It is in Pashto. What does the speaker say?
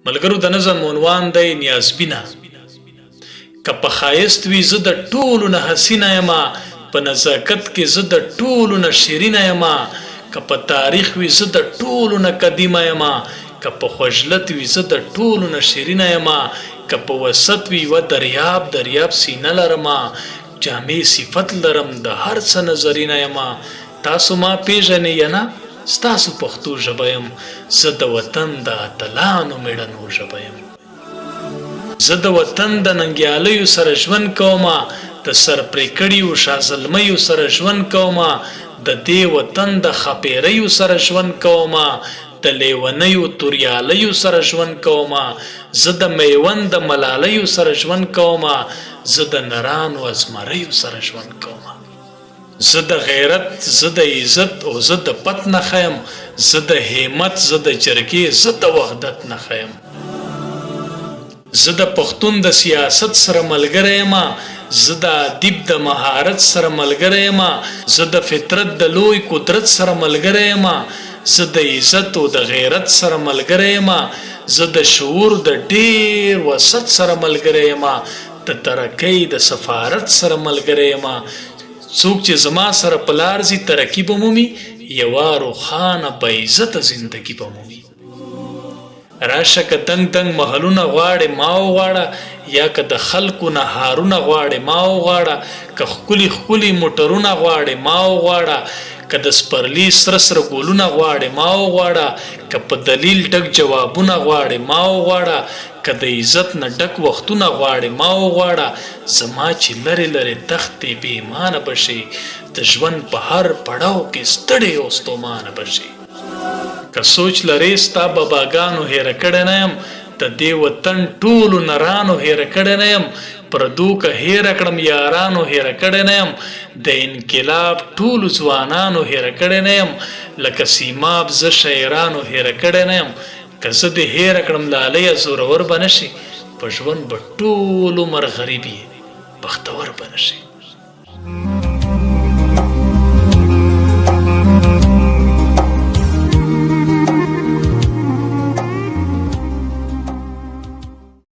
ملګرو د نظم عنوان دی نیازبینه. که په ښایست وي زه د ټولو نه حسینه یمه، په نزاکت کې زه د ټولو نه شیرینه یمه. که په تاریخ وي زه د ټولو نه قدیمه یمه، که په خجلت وي زه د ټولو نه شیرینه یمه. که په وسط وي و دریاب سینه لرمه، جامع صفت لرم د هر څه نظرینه یمه. تاسو ما پیژنئ یا نه؟ ستاسو پښتو ژبه یم، زه د وطن د اتلانو مېړنو ژبه یم. زه د وطن د ننګیالیو سره ژوند کومه، د سر پرې کړیو شازلمیو سره ژوند کومه، د دې وطن د خپیریو سره ژوند کومه، د لیونیو توریالیو سره ژوند کومه. زه د میوند د ملالیو سره ژوند کومه، زه د نرانو ازمریو سره ژوند کومه. زه د غیرت، زه د عزت او زه د پت نښه یم، زه د همت، زه د جرګې، زه د وحدت نښه یم. زه د پښتون د سیاست سره ملګری یم، زه د ادب د مهارت سره ملګری یم، زه د فطرت د لوی قدرت سره ملګری یم، زه د عزت او د غیرت سره ملګری یم، زه د شعور د ډیر وسط سره ملګری یم، د ترقۍ د سفارت سره ملګری یم. څوک چې زما سره په لار ځي ترقي به مومي، یوه روښانه با عزته زندګي به مومي. راشه که دنګ دنګ محلونه غواړې ما وغواړه، یا که د خلکو نه هارونه غواړې ما وغواړه. که ښکلي ښکلي موټرونه غواړې ما وغواړه، که د سپرلي سره سره ګلونه غواړې ما وغواړه. که په دلیل ډک جوابونه غواړې ما وغواړه، که د عزت نه ډک وختونه غواړې ما وغواړه. زما چې لرې لرې دښتې بې ایمانه بشي، د ژوند په هر پړاو کې ستړې او ستومانه بشي. که سوچ لرې ستا باباګانو هېره کړی نه یم، د دې وطن ټولو نرانو هېره کړی نه یم. پردو که هېره کړم یارانو هېره کړی نه یم، د انقلاب ټولو ځوانانو هېره کړی نه یم. لکه سیماب زه شاعرانو هېره کړی نه یم. که زه دې هېره کړم لالیه زورور به نه شي، په ژوند به ټول عمر غریب یې بختور به نه شي.